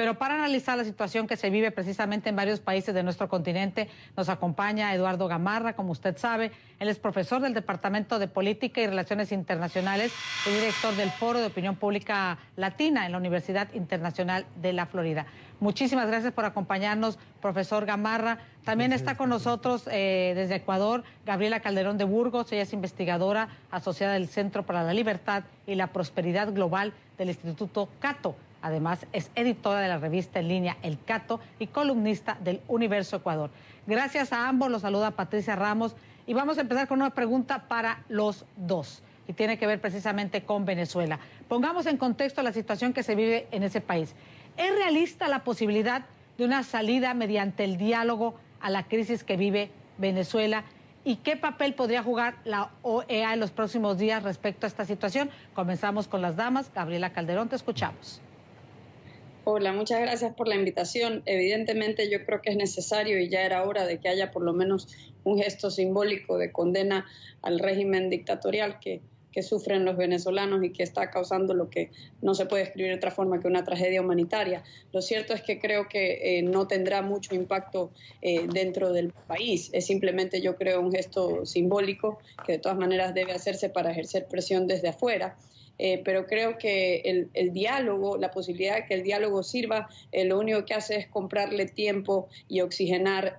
Pero para analizar la situación que se vive precisamente en varios países de nuestro continente, nos acompaña Eduardo Gamarra, como usted sabe. Él es profesor del Departamento de Política y Relaciones Internacionales y director del Foro de Opinión Pública Latina en la Universidad Internacional de la Florida. Muchísimas gracias por acompañarnos, profesor Gamarra. También está con nosotros desde Ecuador Gabriela Calderón de Burgos. Ella es investigadora asociada del Centro para la Libertad y la Prosperidad Global del Instituto Cato. Además, es editora de la revista en línea El Cato y columnista del Universo Ecuador. Gracias a ambos, los saluda Patricia Ramos y vamos a empezar con una pregunta para los dos y tiene que ver precisamente con Venezuela. Pongamos en contexto la situación que se vive en ese país. ¿Es realista la posibilidad de una salida mediante el diálogo a la crisis que vive Venezuela? ¿Y qué papel podría jugar la OEA en los próximos días respecto a esta situación? Comenzamos con las damas. Gabriela Calderón, te escuchamos. Hola, muchas gracias por la invitación. Evidentemente yo creo que es necesario y ya era hora de que haya por lo menos un gesto simbólico de condena al régimen dictatorial que sufren los venezolanos y que está causando lo que no se puede describir de otra forma que una tragedia humanitaria. Lo cierto es que creo que no tendrá mucho impacto dentro del país. Es simplemente, yo creo, un gesto simbólico que de todas maneras debe hacerse para ejercer presión desde afuera. Pero creo que el diálogo, la posibilidad de que el diálogo sirva, lo único que hace es comprarle tiempo y oxigenar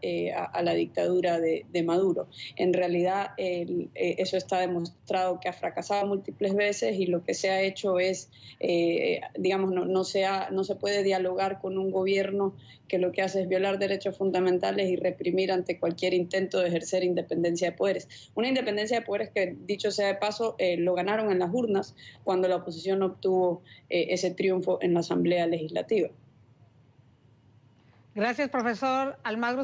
a la dictadura de Maduro. En realidad eso está demostrado que ha fracasado múltiples veces y lo que se ha hecho es, digamos, no se puede dialogar con un gobierno que lo que hace es violar derechos fundamentales y reprimir ante cualquier intento de ejercer independencia de poderes. Una independencia de poderes que, dicho sea de paso, lo ganaron en las urnas cuando la oposición obtuvo ese triunfo en la Asamblea Legislativa. Gracias, profesor Almagro.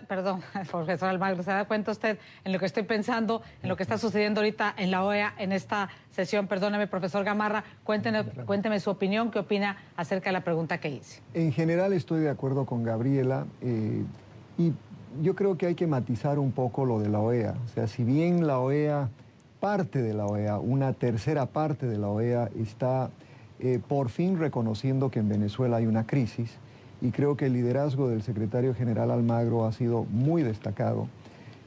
Perdón, profesor Almagro, ¿se da cuenta usted en lo que estoy pensando, en lo que está sucediendo ahorita en la OEA, en esta sesión? Perdóneme, profesor Gamarra, cuénteme su opinión, qué opina acerca de la pregunta que hice. En general estoy de acuerdo con Gabriela y yo creo que hay que matizar un poco lo de la OEA. O sea, si bien la OEA, parte de la OEA, una tercera parte de la OEA está por fin reconociendo que en Venezuela hay una crisis, y creo que el liderazgo del secretario general Almagro ha sido muy destacado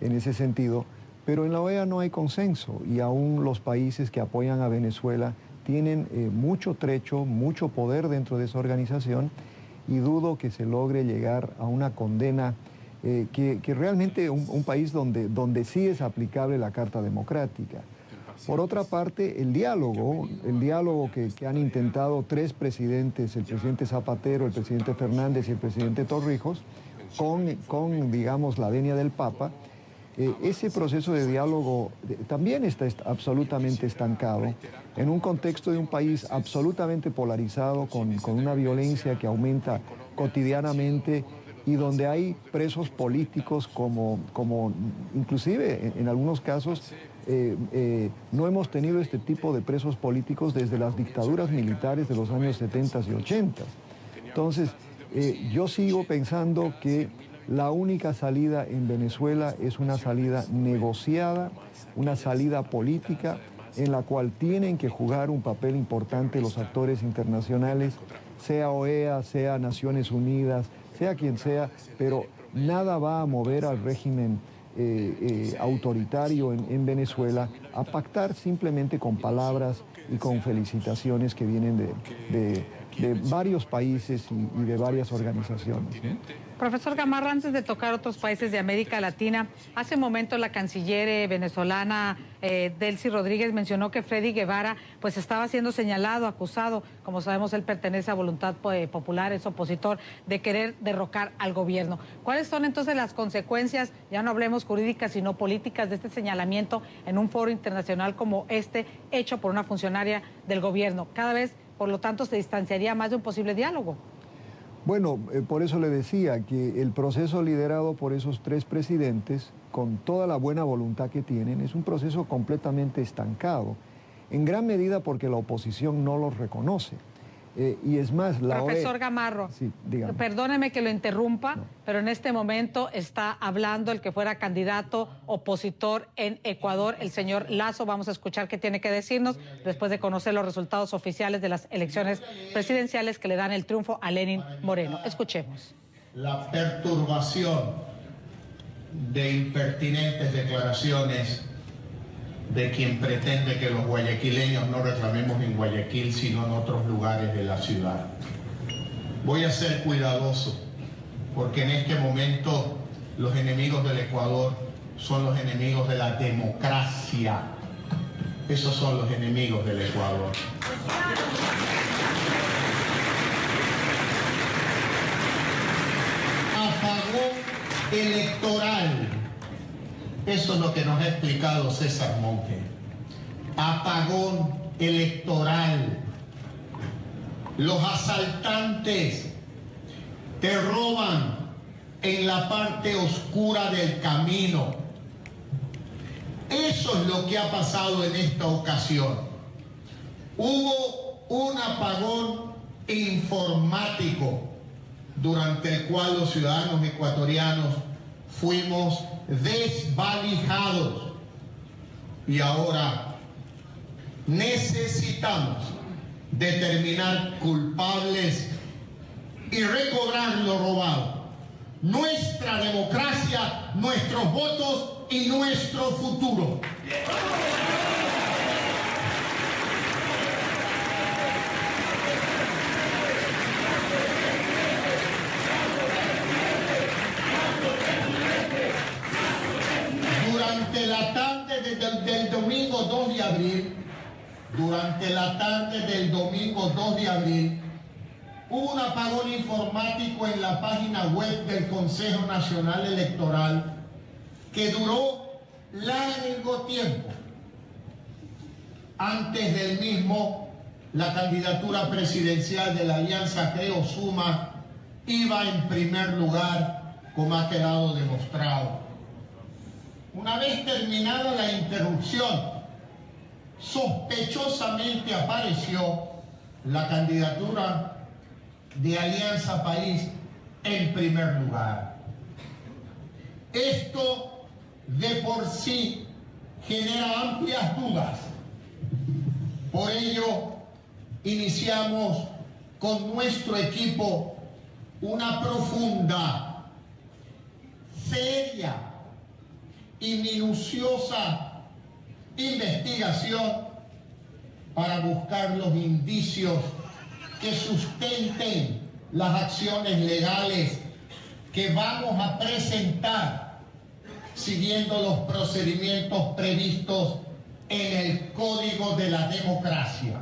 en ese sentido, pero en la OEA no hay consenso y aún los países que apoyan a Venezuela tienen mucho trecho, mucho poder dentro de esa organización y dudo que se logre llegar a una condena que realmente un país donde sí es aplicable la Carta Democrática. Por otra parte, el diálogo que han intentado tres presidentes, el presidente Zapatero, el presidente Fernández y el presidente Torrijos, con digamos, la venia del Papa, ese proceso de diálogo también está absolutamente estancado en un contexto de un país absolutamente polarizado, con una violencia que aumenta cotidianamente y donde hay presos políticos como inclusive en algunos casos no hemos tenido este tipo de presos políticos desde las dictaduras militares de los años 70 y 80. Entonces, yo sigo pensando que la única salida en Venezuela es una salida negociada, una salida política en la cual tienen que jugar un papel importante los actores internacionales, sea OEA, sea Naciones Unidas, sea quien sea, pero nada va a mover al régimen autoritario en Venezuela a pactar simplemente con palabras y con felicitaciones que vienen de varios países y de varias organizaciones, ¿no? Profesor Gamarra, antes de tocar otros países de América Latina, hace un momento la canciller venezolana Delcy Rodríguez mencionó que Freddy Guevara pues estaba siendo señalado, acusado, como sabemos él pertenece a Voluntad Popular, es opositor, de querer derrocar al gobierno. ¿Cuáles son entonces las consecuencias, ya no hablemos jurídicas sino políticas, de este señalamiento en un foro internacional como este, hecho por una funcionaria del gobierno? Cada vez, por lo tanto, se distanciaría más de un posible diálogo. Bueno, por eso le decía que el proceso liderado por esos tres presidentes, con toda la buena voluntad que tienen, es un proceso completamente estancado, en gran medida porque la oposición no los reconoce. Y es más, la Profesor OEA... Gamarro, Sí, dígame. perdóneme que lo interrumpa, pero en este momento está hablando el que fuera candidato opositor en Ecuador, el señor Lasso. Vamos a escuchar qué tiene que decirnos después de conocer los resultados oficiales de las elecciones presidenciales que le dan el triunfo a Lenín Moreno. Escuchemos. La perturbación de impertinentes declaraciones de quien pretende que los guayaquileños no reclamemos en Guayaquil, sino en otros lugares de la ciudad. Voy a ser cuidadoso, porque en este momento los enemigos del Ecuador son los enemigos de la democracia. Esos son los enemigos del Ecuador. Apagón electoral. Eso es lo que nos ha explicado César Monge. Apagón electoral. Los asaltantes te roban en la parte oscura del camino. Eso es lo que ha pasado en esta ocasión. Hubo un apagón informático durante el cual los ciudadanos ecuatorianos fuimos desvalijados, y ahora necesitamos determinar culpables y recobrar lo robado. Nuestra democracia, nuestros votos y nuestro futuro. Durante la tarde del domingo 2 de abril, hubo un apagón informático en la página web del Consejo Nacional Electoral que duró largo tiempo. Antes del mismo, la candidatura presidencial de la Alianza Creo Suma iba en primer lugar, como ha quedado demostrado. Una vez terminada la interrupción, sospechosamente apareció la candidatura de Alianza País en primer lugar. Esto de por sí genera amplias dudas. Por ello, iniciamos con nuestro equipo una profunda, seria y minuciosa investigación para buscar los indicios que sustenten las acciones legales que vamos a presentar siguiendo los procedimientos previstos en el Código de la Democracia.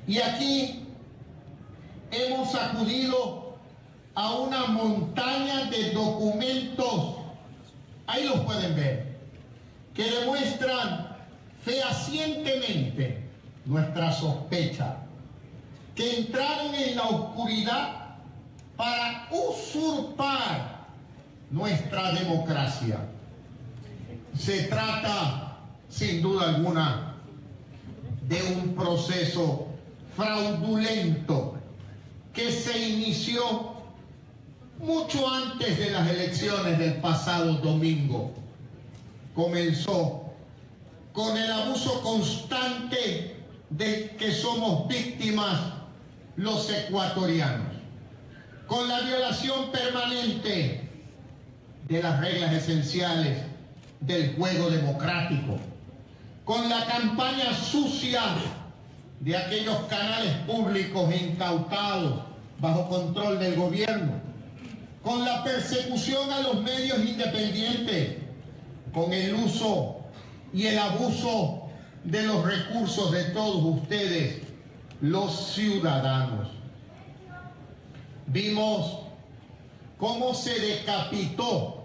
Y aquí hemos acudido a una montaña de documentos, ahí los pueden ver, que demuestran fehacientemente nuestra sospecha, que entraron en la oscuridad para usurpar nuestra democracia. Se trata, sin duda alguna, de un proceso fraudulento que se inició mucho antes de las elecciones del pasado domingo. Comenzó con el abuso constante del que somos víctimas los ecuatorianos, con la violación permanente de las reglas esenciales del juego democrático, con la campaña sucia de aquellos canales públicos incautados bajo control del gobierno, con la persecución a los medios independientes, con el uso y el abuso de los recursos de todos ustedes, los ciudadanos. Vimos cómo se decapitó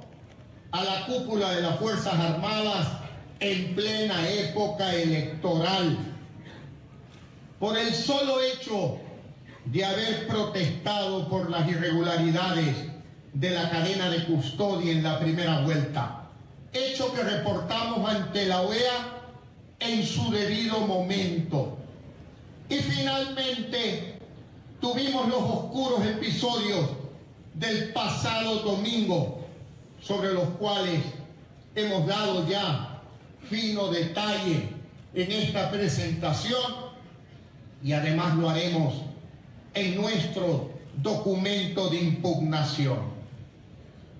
a la cúpula de las Fuerzas Armadas en plena época electoral por el solo hecho de haber protestado por las irregularidades de la cadena de custodia en la primera vuelta, hecho que reportamos ante la OEA en su debido momento. Y finalmente tuvimos los oscuros episodios del pasado domingo, sobre los cuales hemos dado ya fino detalle en esta presentación, y además lo haremos en nuestro documento de impugnación.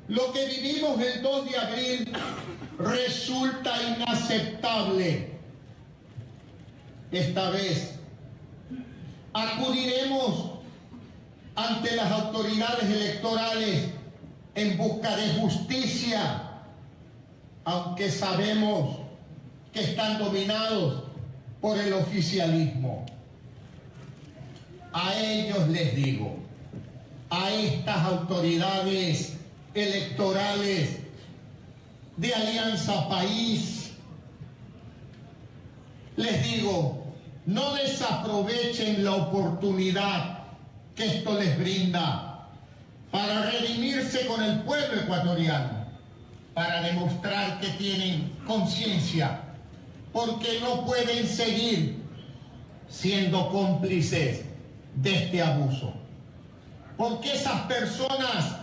Lo que vivimos el 2 de abril resulta inaceptable. Esta vez acudiremos ante las autoridades electorales en busca de justicia, aunque sabemos que están dominados por el oficialismo. A ellos les digo, a estas autoridades electorales de Alianza País, les digo, no desaprovechen la oportunidad que esto les brinda para redimirse con el pueblo ecuatoriano, para demostrar que tienen conciencia, porque no pueden seguir siendo cómplices de este abuso. Porque esas personas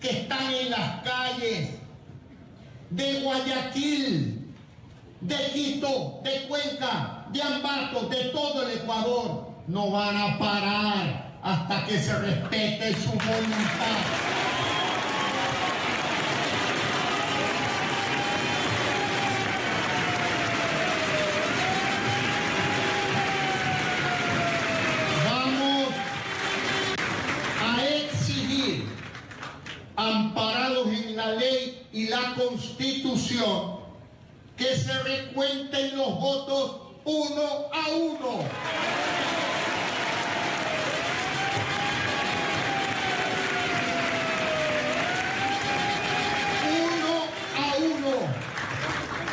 que están en las calles de Guayaquil, de Quito, de Cuenca, de Ambato, de todo el Ecuador, no van a parar hasta que se respete su voluntad. Vamos a exigir, amparados en la ley y la Constitución, que se recuenten los votos uno a uno.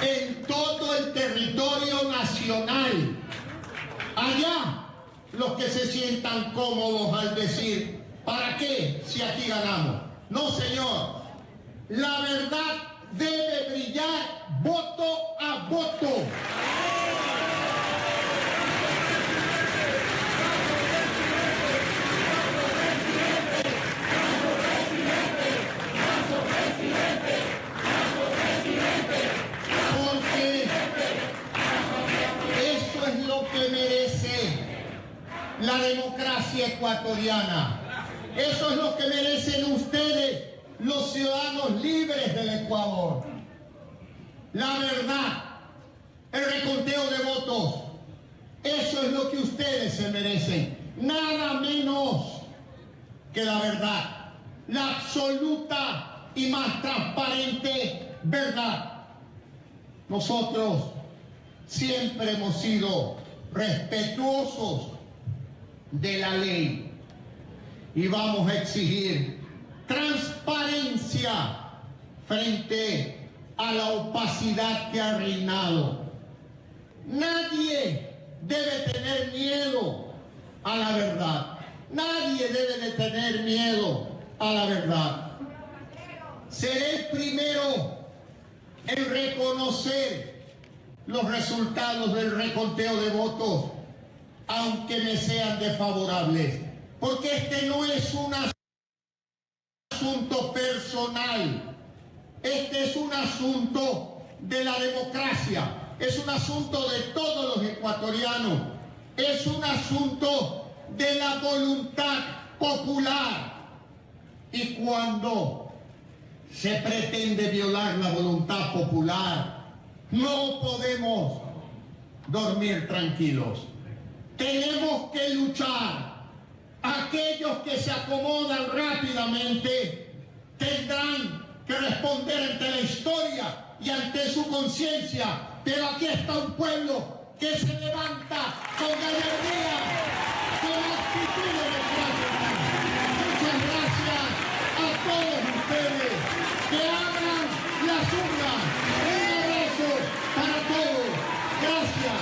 En todo el territorio nacional. Allá los que se sientan cómodos al decir, ¿para qué si aquí ganamos? No, señor. La verdad debe brillar voto a voto. La democracia ecuatoriana. Eso es lo que merecen ustedes, los ciudadanos libres del Ecuador. La verdad, el reconteo de votos, eso es lo que ustedes se merecen. Nada menos que la verdad, la absoluta y más transparente verdad. Nosotros siempre hemos sido respetuosos de la ley y vamos a exigir transparencia frente a la opacidad que ha reinado. Nadie debe tener miedo a la verdad. Nadie debe de tener miedo a la verdad. Seré el primero en reconocer los resultados del reconteo de votos, aunque me sean desfavorables, porque este no es un asunto personal, este es un asunto de la democracia, es un asunto de todos los ecuatorianos, es un asunto de la voluntad popular. Y cuando se pretende violar la voluntad popular, no podemos dormir tranquilos. Tenemos que luchar. Aquellos que se acomodan rápidamente tendrán que responder ante la historia y ante su conciencia. Pero aquí está un pueblo que se levanta con gallardía, con actitud democrática. Muchas gracias a todos ustedes. Que abran las urnas. Un abrazo para todos. Gracias.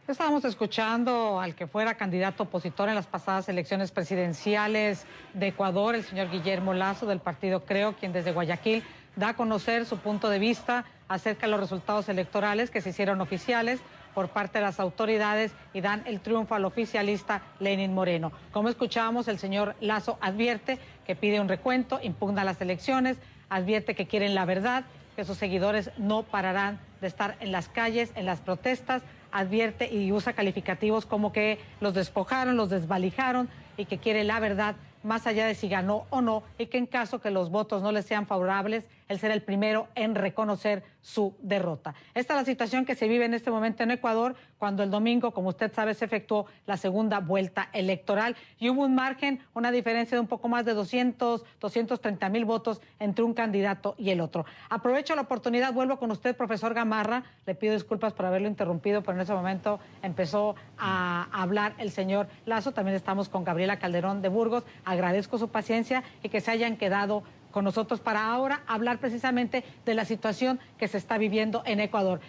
Estábamos escuchando al que fuera candidato opositor en las pasadas elecciones presidenciales de Ecuador, el señor Guillermo Lasso, del partido Creo, quien desde Guayaquil da a conocer su punto de vista acerca de los resultados electorales que se hicieron oficiales por parte de las autoridades y dan el triunfo al oficialista Lenín Moreno. Como escuchábamos, el señor Lasso advierte que pide un recuento, impugna las elecciones, advierte que quieren la verdad, que sus seguidores no pararán de estar en las calles, en las protestas, advierte y usa calificativos como que los despojaron, los desvalijaron y que quiere la verdad más allá de si ganó o no, y que en caso que los votos no les sean favorables, él será el primero en reconocer su derrota. Esta es la situación que se vive en este momento en Ecuador, cuando el domingo, como usted sabe, se efectuó la segunda vuelta electoral y hubo un margen, una diferencia de un poco más de 230,000 votos entre un candidato y el otro. Aprovecho la oportunidad, vuelvo con usted, profesor Gamarra, le pido disculpas por haberlo interrumpido, pero en ese momento empezó a hablar el señor Lasso. También estamos con Gabriela Calderón de Burgos. Agradezco su paciencia y que se hayan quedado con nosotros para ahora hablar precisamente de la situación que se está viviendo en Ecuador.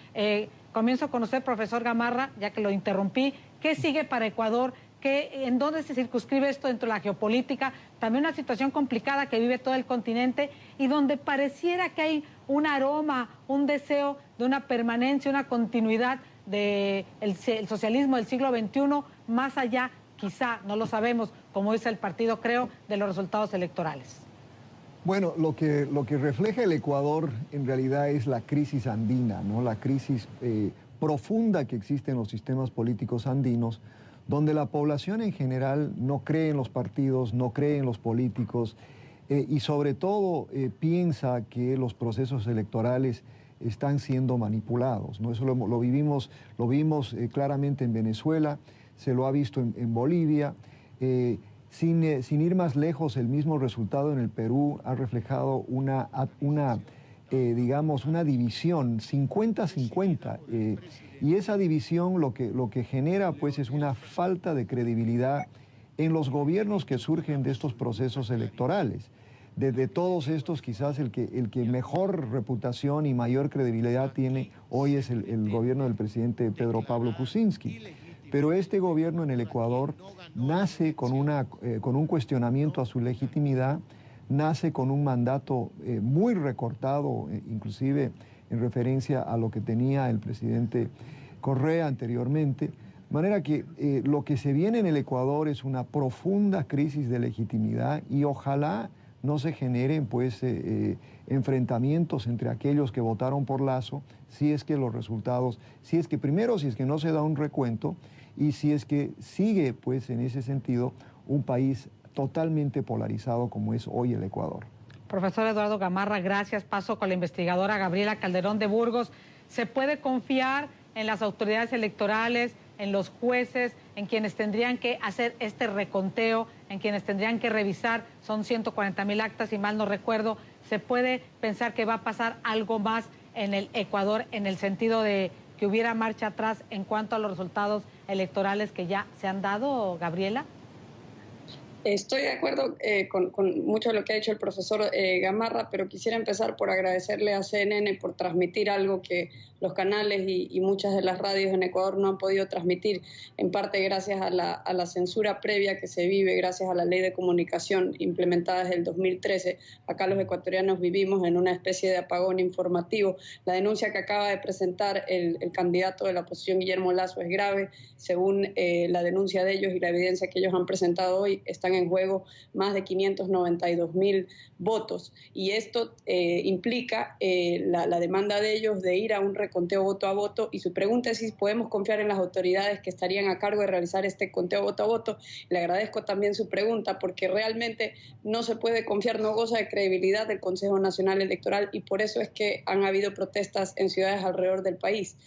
Comienzo con usted, profesor Gamarra, ya que lo interrumpí. ¿Qué sigue para Ecuador? ¿En dónde se circunscribe esto dentro de la geopolítica? También una situación complicada que vive todo el continente y donde pareciera que hay un aroma, un deseo de una permanencia, una continuidad del socialismo del siglo XXI, más allá, quizá, no lo sabemos, como dice el partido, creo, de los resultados electorales. Bueno, lo que refleja el Ecuador en realidad es la crisis andina, ¿no? La crisis profunda que existe en los sistemas políticos andinos, donde la población en general no cree en los partidos, no cree en los políticos y sobre todo piensa que los procesos electorales están siendo manipulados, ¿no? Eso lo vimos claramente en Venezuela, se lo ha visto en Bolivia. Sin ir más lejos, el mismo resultado en el Perú ha reflejado digamos, una división 50-50. Y esa división lo que genera pues es una falta de credibilidad en los gobiernos que surgen de estos procesos electorales. De todos estos, quizás el que mejor reputación y mayor credibilidad tiene hoy es el gobierno del presidente Pedro Pablo Kuczynski. Pero este gobierno en el Ecuador nace con un cuestionamiento a su legitimidad, nace con un mandato muy recortado, inclusive en referencia a lo que tenía el presidente Correa anteriormente. De manera que lo que se viene en el Ecuador es una profunda crisis de legitimidad y ojalá no se generen pues enfrentamientos entre aquellos que votaron por Lasso, si es que los resultados, si es que no se da un recuento y si es que sigue pues en ese sentido un país totalmente polarizado como es hoy el Ecuador. Profesor Eduardo Gamarra, gracias. Paso con la investigadora Gabriela Calderón de Burgos. ¿Se puede confiar en las autoridades electorales, en los jueces, en quienes tendrían que hacer este reconteo, en quienes tendrían que revisar? Son 140,000 actas, si mal no recuerdo. ¿Se puede pensar que va a pasar algo más en el Ecuador en el sentido de que hubiera marcha atrás en cuanto a los resultados electorales que ya se han dado, Gabriela? Estoy de acuerdo con mucho de lo que ha dicho el profesor Gamarra, pero quisiera empezar por agradecerle a CNN por transmitir algo que los canales y muchas de las radios en Ecuador no han podido transmitir, en parte gracias a la censura previa que se vive, gracias a la ley de comunicación implementada desde el 2013. Acá los ecuatorianos vivimos en una especie de apagón informativo. La denuncia que acaba de presentar el candidato de la oposición, Guillermo Lasso, es grave. Según la denuncia de ellos y la evidencia que ellos han presentado hoy, están en juego más de 592,000 votos. Y esto implica la demanda de ellos de ir a un conteo voto a voto, y su pregunta es si podemos confiar en las autoridades que estarían a cargo de realizar este conteo voto a voto. Le agradezco también su pregunta porque realmente no se puede confiar, no goza de credibilidad del Consejo Nacional Electoral, y por eso es que han habido protestas en ciudades alrededor del país.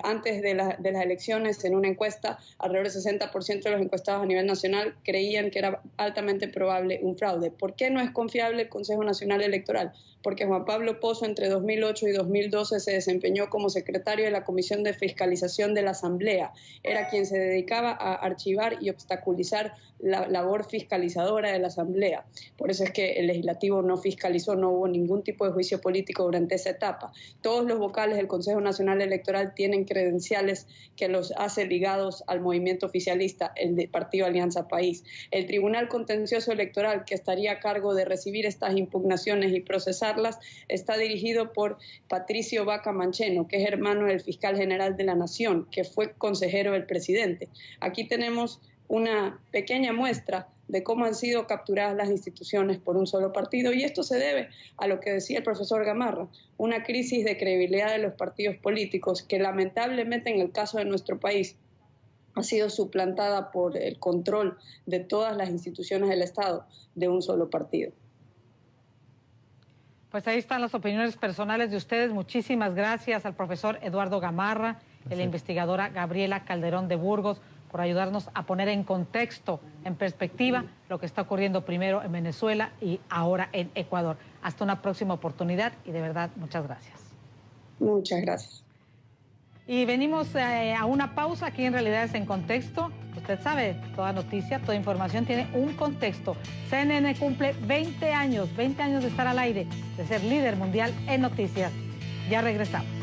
Antes de las elecciones, en una encuesta, alrededor del 60% de los encuestados a nivel nacional creían que era altamente probable un fraude. ¿Por qué no es confiable el Consejo Nacional Electoral? Porque Juan Pablo Pozo entre 2008 y 2012 se desempeñó como secretario de la Comisión de Fiscalización de la Asamblea. Era quien se dedicaba a archivar y obstaculizar la labor fiscalizadora de la Asamblea. Por eso es que el legislativo no fiscalizó, no hubo ningún tipo de juicio político durante esa etapa. Todos los vocales del Consejo Nacional Electoral electoral tienen credenciales que los hace ligados al movimiento oficialista, el Partido Alianza País. El Tribunal Contencioso Electoral, que estaría a cargo de recibir estas impugnaciones y procesarlas, está dirigido por Patricio Vaca Mancheno, que es hermano del fiscal general de la Nación, que fue consejero del presidente. Aquí tenemos una pequeña muestra de cómo han sido capturadas las instituciones por un solo partido, y esto se debe a lo que decía el profesor Gamarra, una crisis de credibilidad de los partidos políticos que lamentablemente en el caso de nuestro país ha sido suplantada por el control de todas las instituciones del Estado de un solo partido. Pues ahí están las opiniones personales de ustedes. Muchísimas gracias al profesor Eduardo Gamarra y a la investigadora Gabriela Calderón de Burgos por ayudarnos a poner en contexto, en perspectiva, lo que está ocurriendo primero en Venezuela y ahora en Ecuador. Hasta una próxima oportunidad y de verdad, muchas gracias. Muchas gracias. Y venimos a una pausa. Aquí en Realidad es en Contexto. Usted sabe, toda noticia, toda información tiene un contexto. CNN cumple 20 años de estar al aire, de ser líder mundial en noticias. Ya regresamos.